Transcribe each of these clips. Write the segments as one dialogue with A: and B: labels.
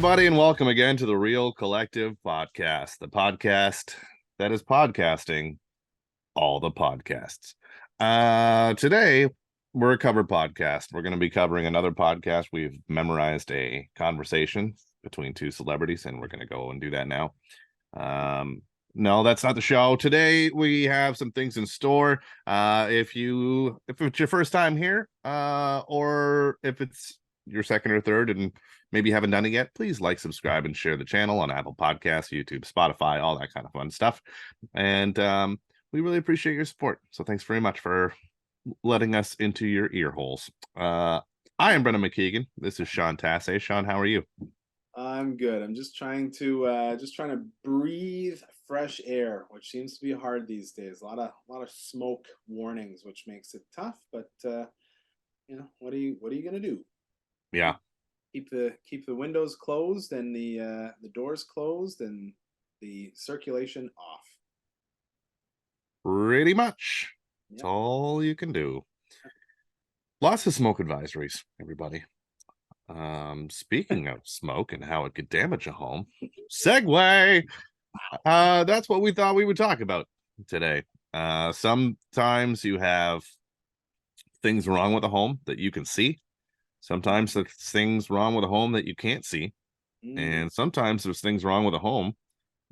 A: everybody, and welcome again to the Real Collective Podcast, the podcast that is podcasting all the podcasts. Today, we're a cover podcast. We're going to be covering another podcast. We've memorized a conversation between two celebrities, and we're going to go and do that now. No, that's not the show. Today, we have some things in store. If it's your first time here, or if it's your second or third and maybe you haven't done it yet, please like, subscribe, and share the channel on Apple Podcasts, YouTube, Spotify, all that kind of fun stuff. And we really appreciate your support. So thanks very much for letting us into your ear holes. I am Brendan McKeegan. This is Sean Tassay. Sean, how are you?
B: I'm good. I'm just trying to breathe fresh air, which seems to be hard these days. A lot of smoke warnings, which makes it tough. But what are you gonna do?
A: Yeah.
B: Keep the windows closed and the doors closed and the circulation off.
A: Pretty much.
B: Yep.
A: That's all you can do. Lots of smoke advisories, everybody. Speaking of smoke and how it could damage a home, segue. That's what we thought we would talk about today. Sometimes you have things wrong with a home that you can see. Sometimes there's things wrong with a home that you can't see. And sometimes there's things wrong with a home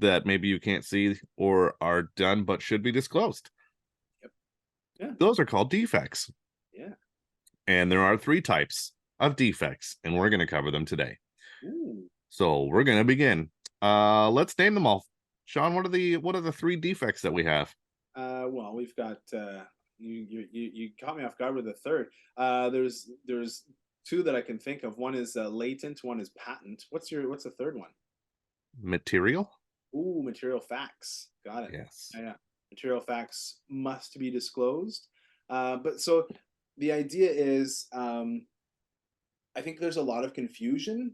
A: that maybe you can't see or are done but should be disclosed.
B: Yep. Yeah.
A: Those are called defects.
B: Yeah.
A: And there are 3 types of defects, and we're going to cover them today.
B: Ooh.
A: So we're going to begin. Let's name them all. Sean, what are the 3 defects that we have?
B: Well, we've got you caught me off guard with the third. There's 2 that I can think of. One is latent, one is patent. What's the third one?
A: Material?
B: Ooh, material facts. Got it.
A: Yes.
B: Yeah. Material facts must be disclosed. But so the idea is, I think there's a lot of confusion.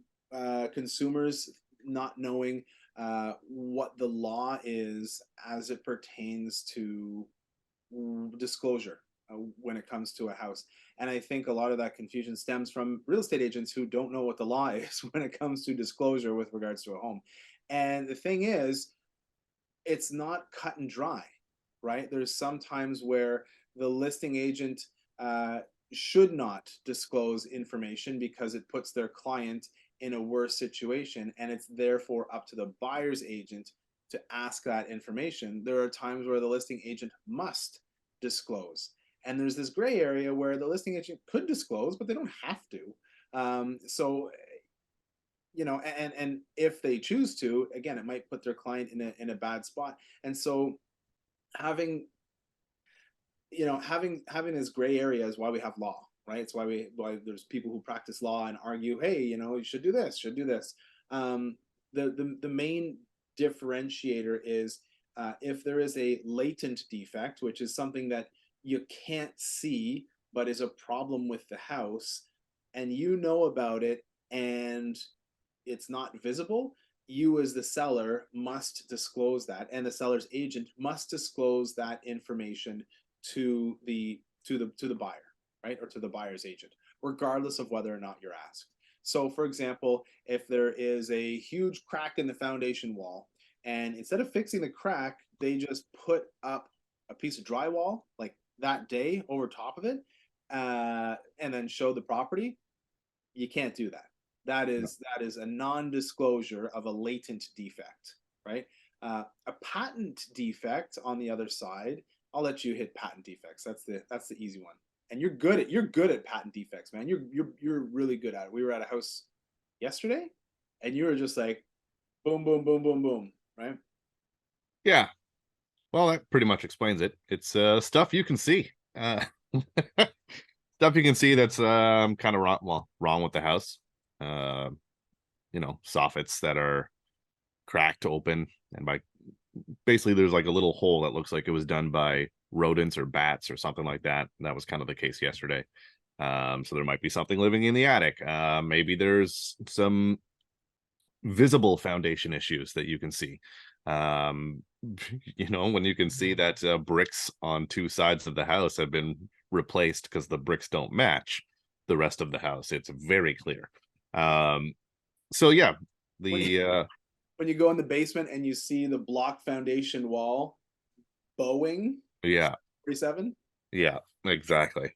B: Consumers not knowing what the law is as it pertains to disclosure when it comes to a house. And I think a lot of that confusion stems from real estate agents who don't know what the law is when it comes to disclosure with regards to a home. And the thing is, it's not cut and dry, right? There's some times where the listing agent should not disclose information because it puts their client in a worse situation, and it's therefore up to the buyer's agent to ask that information. There are times where the listing agent must disclose, and there's this gray area where the listing agent could disclose, but they don't have to. So and if they choose to, again, it might put their client in a bad spot. And so having this gray area is why we have law, right? It's why there's people who practice law and argue, hey, you should do this, should do this. The main differentiator is if there is a latent defect, which is something that you can't see but is a problem with the house, and you know about it and it's not visible, you as the seller must disclose that, and the seller's agent must disclose that information to the buyer, right? Or to the buyer's agent, regardless of whether or not you're asked. So for example, if there is a huge crack in the foundation wall, and instead of fixing the crack, they just put up a piece of drywall like that day over top of it, and then show the property, you can't do that. That is a non-disclosure of a latent defect, right? A patent defect, on the other side, I'll let you hit patent defects. That's the easy one. And you're good at patent defects, man. You're really good at it. We were at a house yesterday, and you were just like, boom, boom, boom, boom, boom, right?
A: Yeah. Well, that pretty much explains it. It's stuff you can see. Stuff you can see that's kind of wrong with the house. Soffits that are cracked open, and basically there's like a little hole that looks like it was done by rodents or bats or something like that. That was kind of the case yesterday. So there might be something living in the attic. Maybe there's some visible foundation issues that you can see. When you can see that bricks on 2 sides of the house have been replaced because the bricks don't match the rest of the house, it's very clear. So yeah,
B: when you
A: The
B: when you go in the basement and you see the block foundation wall bowing
A: yeah,
B: 47.
A: yeah, exactly.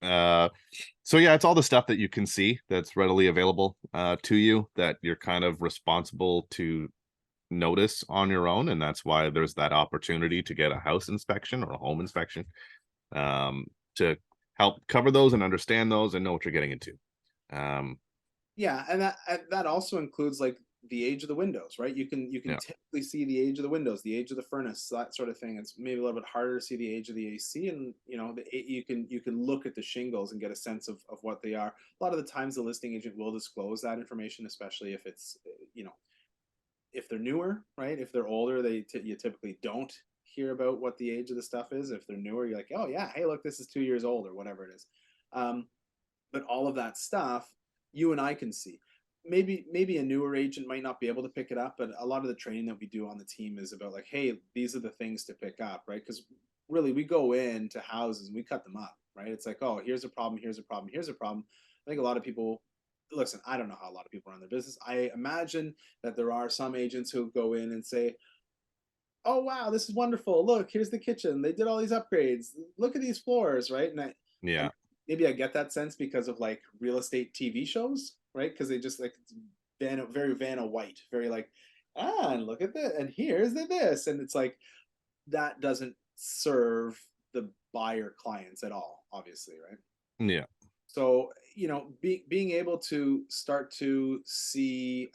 A: Uh, so yeah, it's all the stuff that you can see that's readily available to you that you're kind of responsible to notice on your own, and that's why there's that opportunity to get a house inspection or a home inspection um, to help cover those and understand those and know what you're getting into. Um,
B: Yeah, and that also includes like the age of the windows, right? You can
A: yeah,
B: typically see the age of the windows, the age of the furnace, that sort of thing. It's maybe a little bit harder to see the age of the AC, and you can look at the shingles and get a sense of what they are. A lot of the times, the listing agent will disclose that information, especially if it's if they're newer, right? If they're older, you typically don't hear about what the age of the stuff is. If they're newer, you're like, oh yeah, hey, look, this is 2 years old or whatever it is. Um, but all of that stuff you and I can see. Maybe a newer agent might not be able to pick it up, but a lot of the training that we do on the team is about like, hey, these are the things to pick up, right? Because really, we go into houses and we cut them up, right? It's like, oh, here's a problem, here's a problem, here's a problem. I think a lot of people listen. I don't know how a lot of people run their business. I imagine that there are some agents who go in and say, oh wow, this is wonderful. Look, here's the kitchen. They did all these upgrades. Look at these floors, right? And
A: yeah,
B: maybe I get that sense because of like real estate TV shows, right? Because they just like very Vanna White, very like, and look at this, and here's this, and it's like that doesn't serve the buyer clients at all, obviously, right?
A: yeah,
B: So being able to start to see,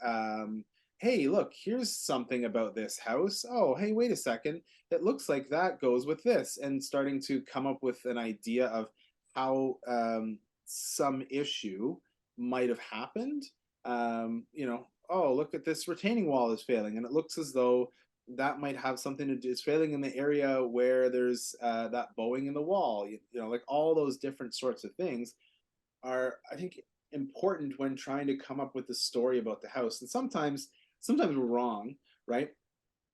B: hey, look, here's something about this house. Oh, hey, wait a second, it looks like that goes with this, and starting to come up with an idea of how some issue might have happened. Oh, look at this retaining wall is failing, and it looks as though that might have something to do. It's failing in the area where there's that bowing in the wall. Like all those different sorts of things are, I think, important when trying to come up with the story about the house. And sometimes we're wrong, right?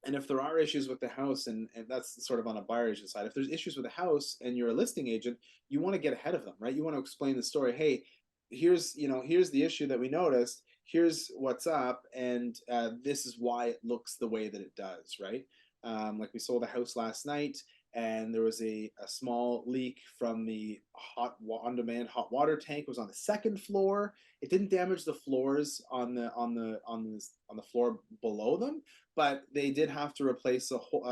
B: And if there are issues with the house, and that's sort of on a buyer agent side, if there's issues with the house and you're a listing agent, you want to get ahead of them, right? You want to explain the story. Hey, here's the issue that we noticed. Here's what's up, and this is why it looks the way that it does, right? Like we sold a house last night, and there was a small leak from the on-demand hot water tank. It was on the second floor. It didn't damage the floors on the floor below them, but they did have to replace a whole,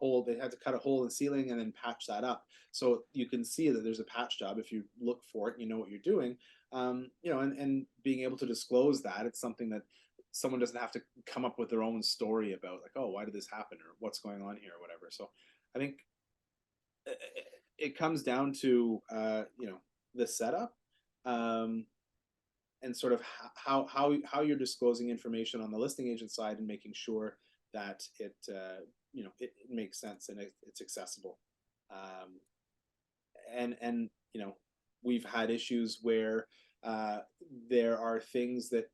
B: hole. They had to cut a hole in the ceiling and then patch that up. So you can see that there's a patch job if you look for it. You know what you're doing. And being able to disclose that, it's something that someone doesn't have to come up with their own story about, like, oh, why did this happen or what's going on here or whatever. So I think it comes down to the setup, um, and sort of how you're disclosing information on the listing agent side and making sure that it makes sense and it's accessible. Um, and we've had issues where uh, there are things that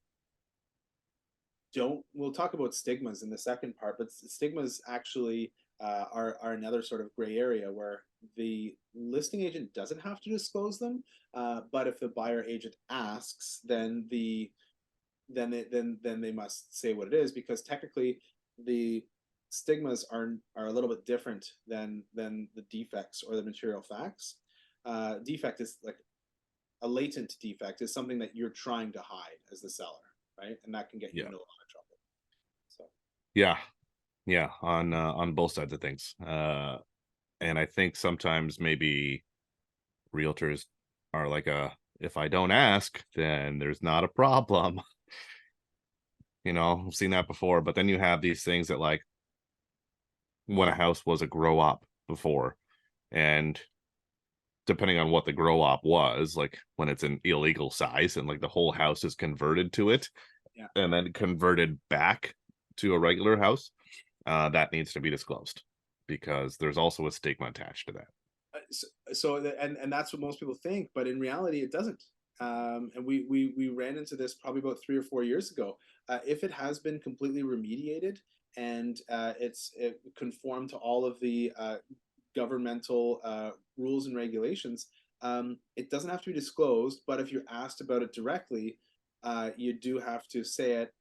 B: don't we'll talk about stigmas in the second part, but stigmas actually are another sort of gray area where the listing agent doesn't have to disclose them, but if the buyer agent asks, then they must say what it is, because technically the stigmas are a little bit different than the defects or the material facts. Defect is like a latent defect is something that you're trying to hide as the seller, right? And that can get you
A: yeah,
B: into a lot of trouble. So
A: yeah, yeah. On both sides of things, and I think sometimes maybe realtors are like a, if I don't ask, then there's not a problem. I've seen that before. But then you have these things that, like, when a house was a grow up before, and depending on what the grow op was, like when it's an illegal size and like the whole house is converted to it
B: yeah.
A: and then converted back to a regular house, that needs to be disclosed because there's also a stigma attached to that.
B: And that's what most people think, but in reality, it doesn't. And we ran into this probably about 3 or 4 years ago. If it has been completely remediated and it conformed to all of the governmental rules and regulations, it doesn't have to be disclosed. But if you're asked about it directly, you do have to say it.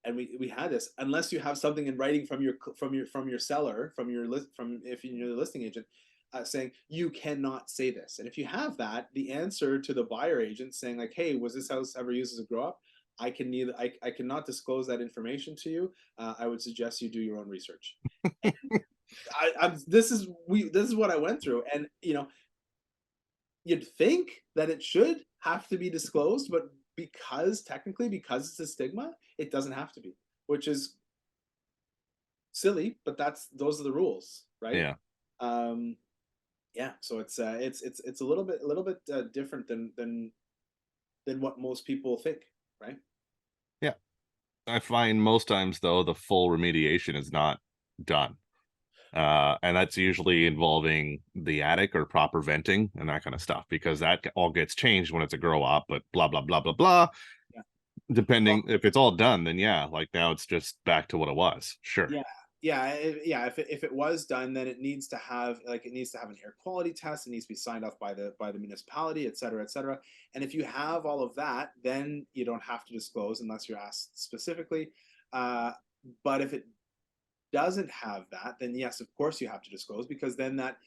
B: And we had this, unless you have something in writing from your seller, from your list, from if you're the listing agent, saying you cannot say this. And if you have that, the answer to the buyer agent saying like, hey, was this house ever used as a grow up? I cannot disclose that information to you. I would suggest you do your own research. This is what I went through, and you'd think that it should have to be disclosed, but because it's a stigma, it doesn't have to be, which is silly, but those are the rules, right?
A: Yeah.
B: Yeah, so it's a little bit different than what most people think, right?
A: Yeah. I find most times though the full remediation is not done. And that's usually involving the attic or proper venting and that kind of stuff, because that all gets changed when it's a grow up, but blah blah blah blah blah.
B: Yeah.
A: Depending if it's all done, then yeah, like now it's just back to what it was. Sure.
B: Yeah. If it was done, then it needs to have an air quality test. It needs to be signed off by the municipality, et cetera, et cetera. And if you have all of that, then you don't have to disclose unless you're asked specifically. But if it doesn't have that, then yes, of course you have to disclose, because then that,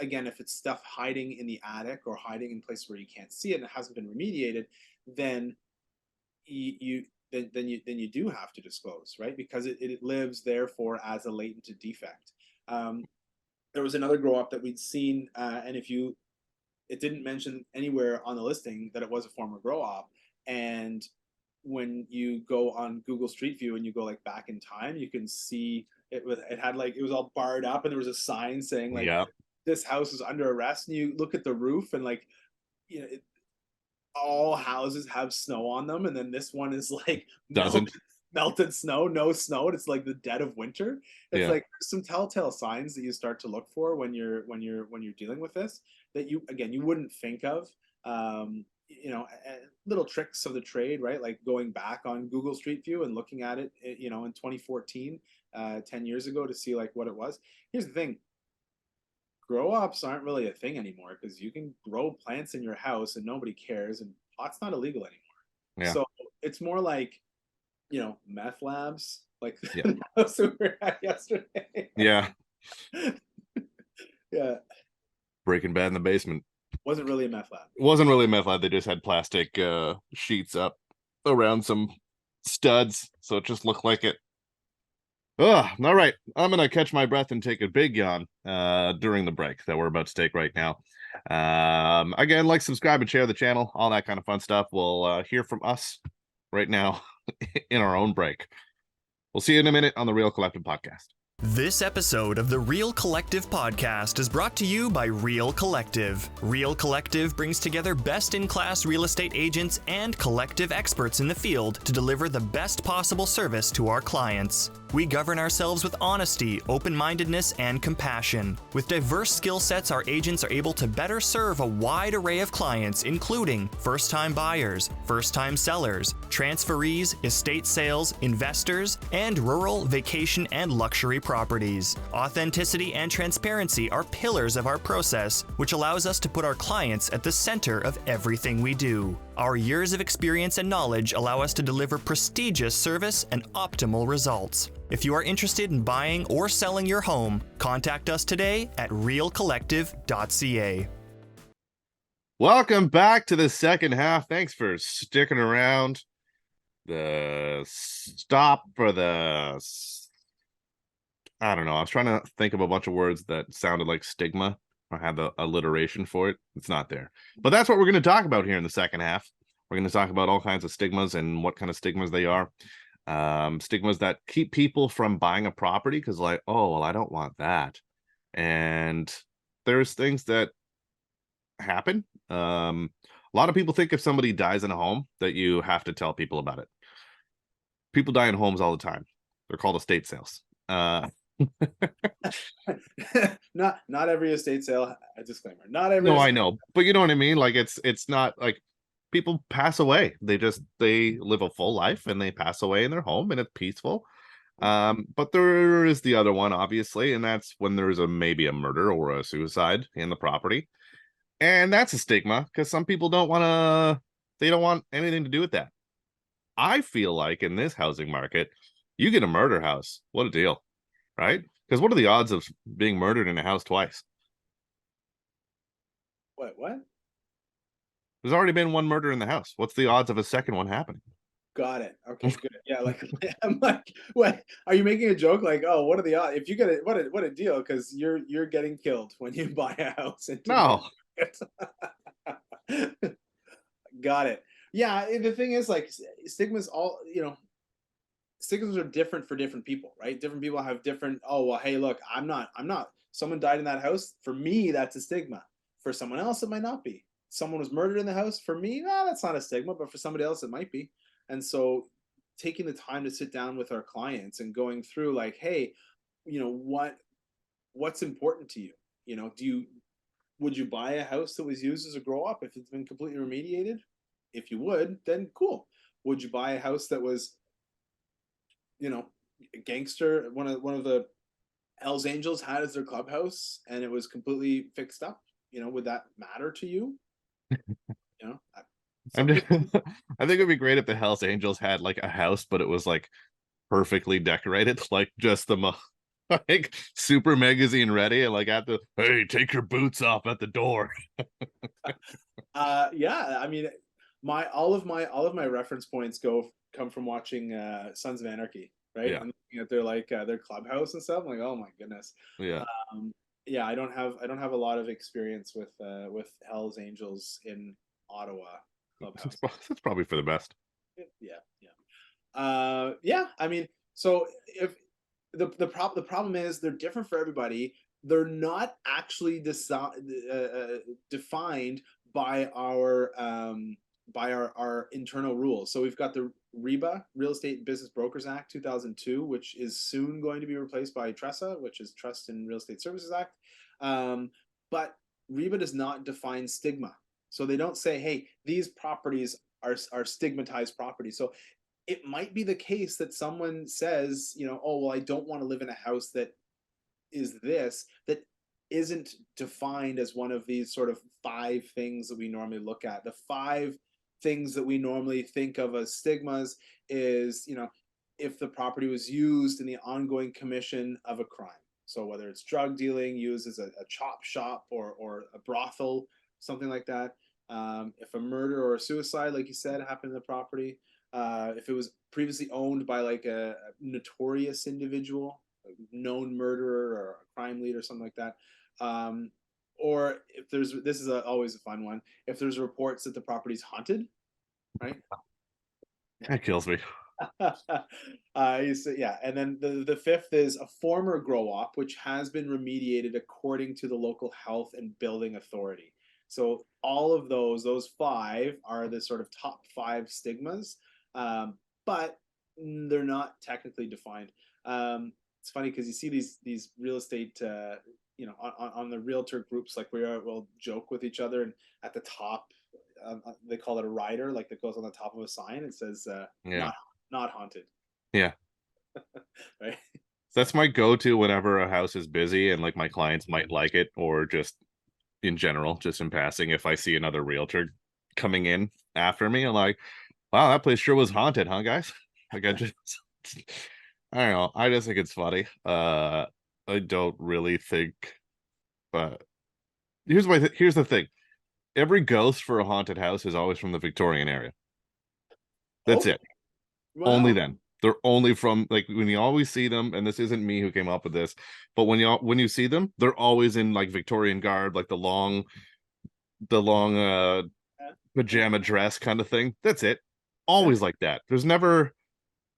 B: again, if it's stuff hiding in the attic or hiding in places where you can't see it and it hasn't been remediated, then you then you do have to disclose, right? Because it lives therefore as a latent defect. There was another grow up that we'd seen, and it didn't mention anywhere on the listing that it was a former grow up, and when you go on Google Street View and you go like back in time, you can see it was all barred up, and there was a sign saying like,
A: Yeah.
B: this house is under arrest. And you look at the roof, and like, all houses have snow on them, and then this one is like
A: Doesn't.
B: melted snow, no snow, and it's like the dead of winter. It's
A: Yeah.
B: like some telltale signs that you start to look for when you're dealing with this, that you wouldn't think of. Little tricks of the trade, right? Like going back on Google Street View and looking at it, in 2014, 10 years ago, to see like what it was. Here's the thing: grow ups aren't really a thing anymore, because you can grow plants in your house and nobody cares, and pot's not illegal anymore.
A: Yeah.
B: So it's more like, meth labs, like
A: Yeah.
B: the house we were at yesterday.
A: Yeah.
B: Yeah.
A: Breaking Bad in the basement.
B: Wasn't really a meth lab.
A: It wasn't really a meth lab. They just had plastic sheets up around some studs, so it just looked like it. All right. I'm gonna catch my breath and take a big yawn during the break that we're about to take right now. Again, like, subscribe, and share the channel, all that kind of fun stuff. We'll hear from us right now in our own break. We'll see you in a minute on the Real Collective Podcast.
C: This episode of the Real Collective Podcast is brought to you by Real Collective. Real Collective brings together best-in-class real estate agents and collective experts in the field to deliver the best possible service to our clients. We govern ourselves with honesty, open-mindedness, and compassion. With diverse skill sets, our agents are able to better serve a wide array of clients, including first-time buyers, first-time sellers, transferees, estate sales, investors, and rural, vacation, and luxury properties. Authenticity and transparency are pillars of our process, which allows us to put our clients at the center of everything we do. Our years of experience and knowledge allow us to deliver prestigious service and optimal results. If you are interested in buying or selling your home, contact us today at realcollective.ca.
A: Welcome back to the second half. Thanks for sticking around. The stop for the... I don't know. I was trying to think of a bunch of words that sounded like stigma. I had the alliteration for it. It's not there. But that's what we're going to talk about here in the second half. We're going to talk about all kinds of stigmas and what kind of stigmas they are. Stigmas that keep people from buying a property because, like, oh, well, I don't want that. And there's things that happen. A lot of people think if somebody dies in a home that you have to tell people about it. People die in homes all the time. They're called estate sales.
B: Not every estate sale, a disclaimer, not every
A: No, I know, but you know what I mean. Like, it's not like people pass away. They live a full life and they pass away in their home and it's peaceful. But there is the other one, obviously, and that's when there's maybe a murder or a suicide in the property, and that's a stigma because some people don't want anything to do with that. I feel like in this housing market, you get a murder house. What a deal, right? Because what are the odds of being murdered in a house twice?
B: What?
A: There's already been one murder in the house. What's the odds of a second one happening?
B: Got it. Okay, good. Yeah, like I'm like, what? Are you making a joke? Like, oh, what are the odds? If you get it, what a deal? Because you're getting killed when you buy a house in
A: No.
B: today's market. Got it. Yeah, the thing is, like, stigmas all, stigmas are different for different people, right? Different people have different, oh, well, hey, look, I'm not, someone died in that house. For me, that's a stigma. For someone else, it might not be. Someone was murdered in the house. For me, no, that's not a stigma, but for somebody else, it might be. And so taking the time to sit down with our clients and going through, like, hey, what's important to you? Would you buy a house that was used as a grow up if it's been completely remediated? If you would, then cool. Would you buy a house that was, a gangster, one of the Hells Angels had as their clubhouse and it was completely fixed up? Would that matter to you?
A: I'm
B: Some
A: just,
B: people.
A: I think it'd be great if the Hells Angels had like a house, but it was like perfectly decorated, like just like super magazine ready, and like at the hey, take your boots off at the door.
B: Yeah, I mean, all of my reference points come from watching Sons of Anarchy, right?
A: Yeah,
B: And looking at their clubhouse and stuff. I'm like, oh my goodness.
A: yeah.
B: Yeah, I don't have a lot of experience with Hell's Angels in Ottawa clubhouse.
A: That's probably for the best.
B: Yeah, yeah. Yeah, I mean, so if the problem is they're different for everybody. They're not actually defined by our internal rules. So we've got the REBA, Real Estate Business Brokers Act 2002, which is soon going to be replaced by TRESA, which is Trust in Real Estate Services Act. But REBA does not define stigma. So they don't say, hey, these properties are stigmatized properties. So it might be the case that someone says, oh, well, I don't want to live in a house that isn't defined as one of these sort of 5 things that we normally look at. The 5 things that we normally think of as stigmas is, if the property was used in the ongoing commission of a crime. So whether it's drug dealing, used as a chop shop or a brothel, something like that. If a murder or a suicide, like you said, happened in the property. If it was previously owned by like a notorious individual, a known murderer or a crime lead or something like that. Or if this is always a fun one, if there's reports that the property's haunted, right?
A: That kills me.
B: Yeah, and then the 5th is a former grow op which has been remediated according to the local health and building authority. So all of those 5 are the sort of top 5 stigmas, but they're not technically defined. It's funny because you see these real estate, on the realtor groups, like we'll joke with each other, and at the top, they call it a rider, like that goes on the top of a sign. It says,
A: Yeah,
B: not haunted.
A: yeah.
B: Right.
A: That's my go-to whenever a house is busy and like my clients might like it, or just in general, just in passing. If I see another realtor coming in after me, I'm like, wow, that place sure was haunted, huh, guys? Like I just I don't know. I just think it's funny. I don't really think, but here's the thing. Every ghost for a haunted house is always from the Victorian area. That's
B: Okay.
A: it. Only
B: Wow.
A: then. They're only from, like, when you always see them, and this isn't me who came up with this, but when you see them, they're always in like Victorian garb, like the long pajama dress kind of thing. That's it. Always like that. There's never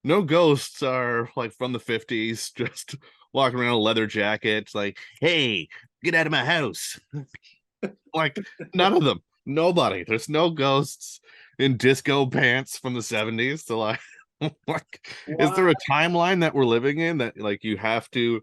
A: no ghosts are like from the 50s, just walking around in leather jackets, like, hey, get out of my house. Like, none of them. Nobody. There's no ghosts in disco pants from the 70s. So like, like, is there
B: Wow.
A: a timeline that we're living in that like you have to,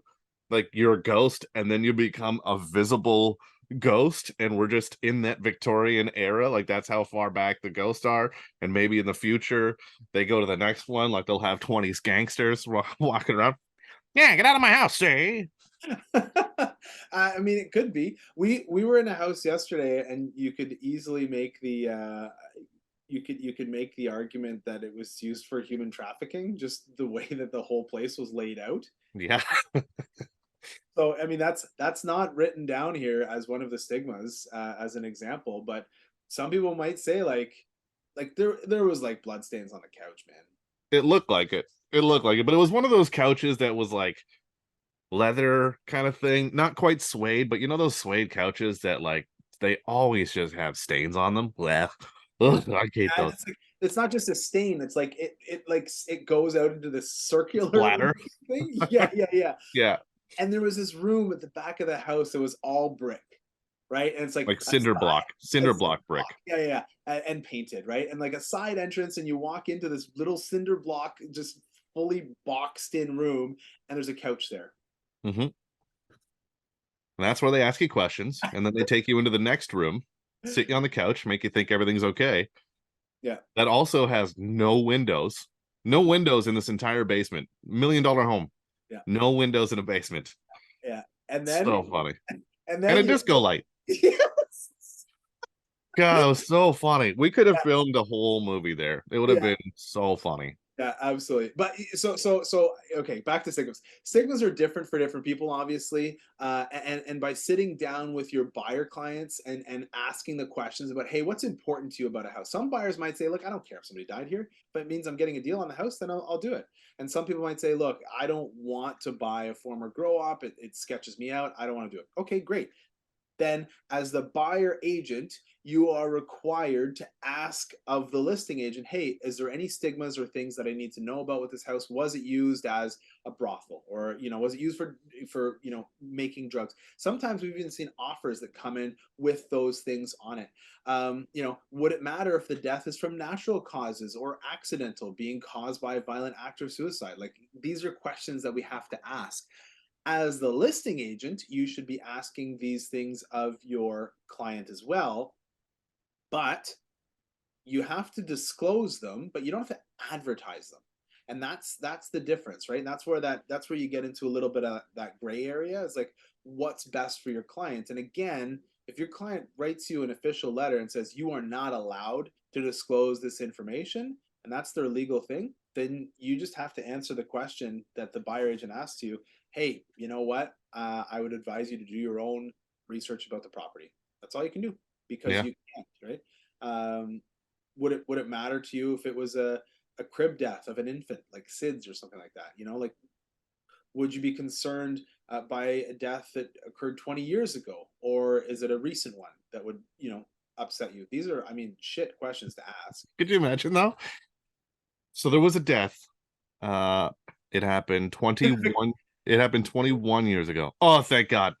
A: like, you're a ghost and then you become a visible ghost, and we're just in that Victorian era? Like, that's how far back the ghosts are. And maybe in the future they go to the next one, like they'll have 20s gangsters walking around. Yeah, get out of my house, see?
B: I mean, it could be. We were in a house yesterday, and you could easily make you could make the argument that it was used for human trafficking, just the way that the whole place was laid out.
A: Yeah.
B: So I mean, that's not written down here as one of the stigmas as an example, but some people might say like there was like bloodstains on the couch, man.
A: It looked like it. It looked like it, but it was one of those couches that was like leather kind of thing, not quite suede, but you know those suede couches that like they always just have stains on them. Blech. Ugh, I hate
B: And
A: those.
B: it's like it's not just a stain; it's like it goes out into this circular
A: Splatter.
B: thing. Yeah, yeah, yeah.
A: Yeah,
B: And there was this room at the back of the house that was all brick, right? And it's like
A: like
B: a side,
A: cinder block brick.
B: yeah, yeah, yeah, and painted, right? And like a side entrance, and you walk into this little cinder block, just fully boxed in room, and there's a couch there.
A: Mm-hmm. And that's where they ask you questions, and then they take you into the next room, sit you on the couch, make you think everything's okay.
B: Yeah,
A: That also has no windows. No windows in this entire basement. $1 million home.
B: yeah,
A: No windows in a basement.
B: yeah. And then
A: So funny.
B: and
A: And
B: then
A: a disco light.
B: yes.
A: God, it was so funny. We could have filmed a whole movie there. It would have
B: Yeah.
A: been so funny.
B: Yeah, absolutely. But so okay, back to stigmas. Stigmas are different for different people, obviously. And by sitting down with your buyer clients and asking the questions about, hey, what's important to you about a house? Some buyers might say, look, I don't care if somebody died here. If it means I'm getting a deal on the house, then I'll do it. And some people might say, look, I don't want to buy a former grow op. It sketches me out. I don't want to do it. Okay, great. Then as the buyer agent, you are required to ask of the listing agent, hey, is there any stigmas or things that I need to know about with this house? Was it used as a brothel, or was it used for making drugs? Sometimes we've even seen offers that come in with those things on it. Would it matter if the death is from natural causes or accidental, being caused by a violent act or suicide? Like, these are questions that we have to ask. As the listing agent, you should be asking these things of your client as well, but you have to disclose them, but you don't have to advertise them. And that's the difference, right? And that's where you get into a little bit of that gray area. Is like, what's best for your client. And again, if your client writes you an official letter and says you are not allowed to disclose this information, and that's their legal thing, then you just have to answer the question that the buyer agent asks you. Hey, you know what? I would advise you to do your own research about the property. That's all you can do, because
A: Yeah.
B: you can't, right? Would it matter to you if it was a crib death of an infant, like SIDS or something like that? Like, would you be concerned by a death that occurred 20 years ago, or is it a recent one that would upset you? These are, I mean, shit questions to ask.
A: Could you imagine though? So there was a death. Uh it happened 21. It happened 21 years ago. Oh, thank God.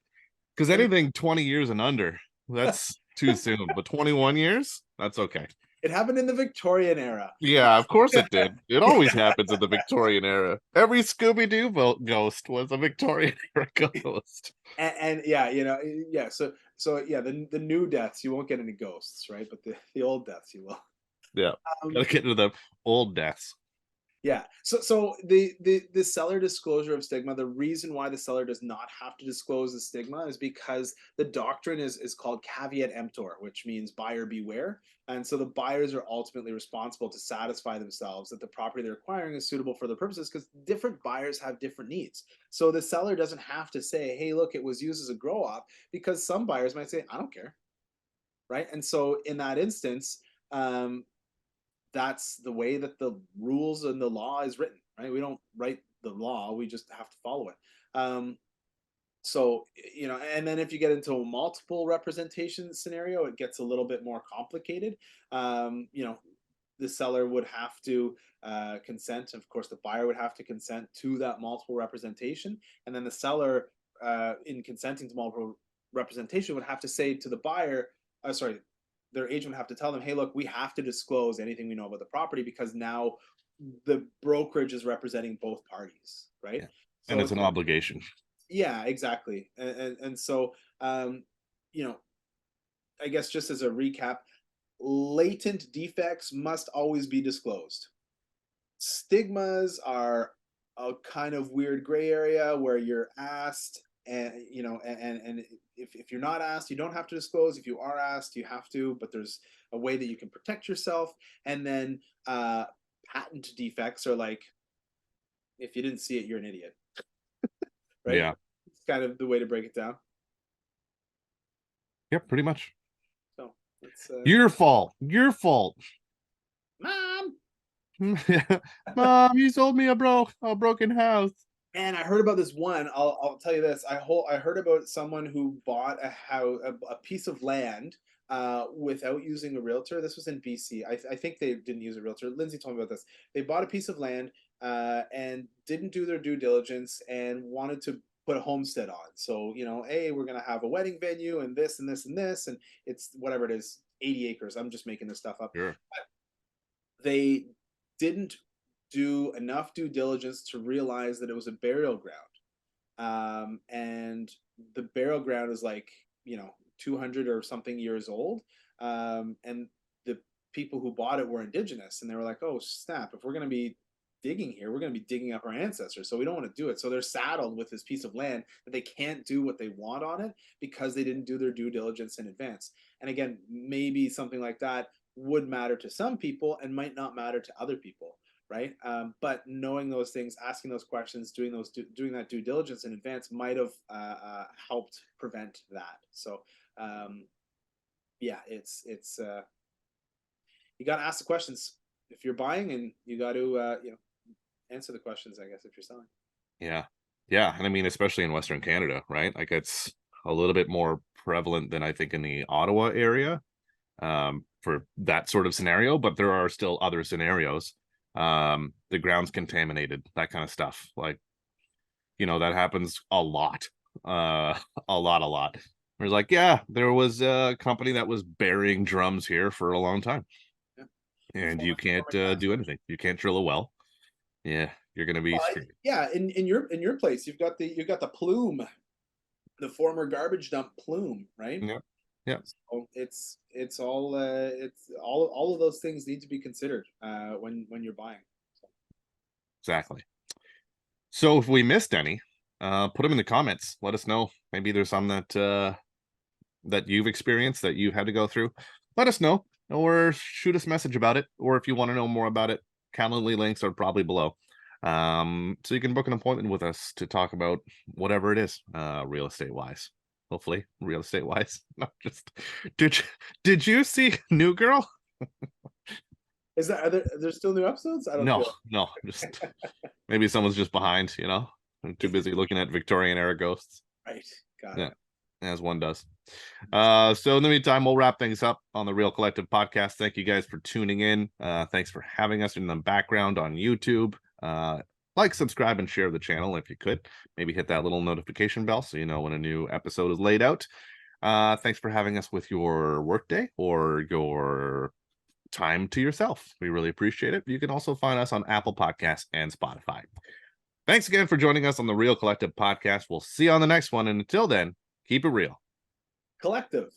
A: Because anything 20 years and under, that's too soon. But 21 years, that's okay.
B: It happened in the Victorian era.
A: Yeah, of course it did. It always happens in the Victorian era. Every Scooby-Doo ghost was a Victorian era ghost.
B: And yeah, yeah. So yeah, the new deaths, you won't get any ghosts, right? But the old deaths you will.
A: Yeah.
B: Um,
A: Gotta get into the old deaths.
B: Yeah. So the seller disclosure of stigma, the reason why the seller does not have to disclose the stigma is because the doctrine is called caveat emptor, which means buyer beware. And so the buyers are ultimately responsible to satisfy themselves that the property they're acquiring is suitable for their purposes, because different buyers have different needs. So the seller doesn't have to say, hey, look, it was used as a grow op, because some buyers might say, I don't care. Right. And so in that instance, that's the way that the rules and the law is written, right? We don't write the law, we just have to follow it. So and then if you get into a multiple representation scenario, it gets a little bit more complicated. The seller would have to consent. Of course, the buyer would have to consent to that multiple representation, and then the seller, in consenting to multiple representation, would have to say to the buyer, their agent would have to tell them, hey, look, we have to disclose anything we know about the property, because now the brokerage is representing both parties, right?
A: Yeah.
B: So
A: And it's an obligation.
B: yeah, exactly. And so I guess just as a recap, latent defects must always be disclosed. Stigmas are a kind of weird gray area where you're asked and if you're not asked, you don't have to disclose. If you are asked, you have to, but there's a way that you can protect yourself. And then patent defects are like, if you didn't see it, you're an idiot. Right?
A: Yeah.
B: It's kind of the way to break it down.
A: Yep, pretty much.
B: So it's
A: Your fault. Your fault.
B: Mom.
A: Mom, you sold me a broken house.
B: And I heard about this one. I'll tell you this. I heard about someone who bought a piece of land without using a realtor. This was in BC. I think they didn't use a realtor. Lindsay told me about this. They bought a piece of land and didn't do their due diligence and wanted to put a homestead on. So, hey, we're gonna have a wedding venue and this and this and this, and it's whatever it is, 80 acres. I'm just making this stuff up.
A: Sure.
B: But they didn't do enough due diligence to realize that it was a burial ground. And the burial ground is like, 200 or something years old. And the people who bought it were indigenous, and they were like, oh, snap, if we're going to be digging here, we're going to be digging up our ancestors. So we don't want to do it. So they're saddled with this piece of land that they can't do what they want on it because they didn't do their due diligence in advance. And again, maybe something like that would matter to some people and might not matter to other people. Right. But knowing those things, asking those questions, doing that due diligence in advance might have helped prevent that. So, it's you got to ask the questions if you're buying, and you got to, answer the questions, I guess, if you're selling.
A: Yeah. Yeah. And I mean, especially in Western Canada, right? Like it's a little bit more prevalent than I think in the Ottawa area for that sort of scenario, but there are still other scenarios. The ground's contaminated, that kind of stuff, like that happens a lot. A lot. There's like, yeah, there was a company that was burying drums here for a long time.
B: Yeah.
A: And you can't do anything. You can't drill a well. Yeah, you're gonna be
B: in your place you've got the plume, the former garbage dump plume, right?
A: Yeah.
B: So it's all of those things need to be considered when you're buying. So.
A: Exactly. So if we missed any, put them in the comments. Let us know. Maybe there's some that you've experienced that you had to go through. Let us know, or shoot us a message about it. Or if you want to know more about it, Calendly links are probably below. So you can book an appointment with us to talk about whatever it is, real estate wise. Hopefully, real estate wise. Not just. Did you see New Girl?
B: Is that are there still new episodes? I don't
A: No,
B: feel
A: no. Just maybe someone's just behind. I'm too busy looking at Victorian era ghosts.
B: Right. Got
A: Yeah,
B: it.
A: as one does. So in the meantime, we'll wrap things up on the Real Collective podcast. Thank you guys for tuning in. Thanks for having us in the background on YouTube. Like, subscribe, and share the channel if you could. Maybe hit that little notification bell so you know when a new episode is laid out. Thanks for having us with your workday or your time to yourself. We really appreciate it. You can also find us on Apple Podcasts and Spotify. Thanks again for joining us on the Real Collective podcast. We'll see you on the next one. And until then, keep it real.
B: Collective.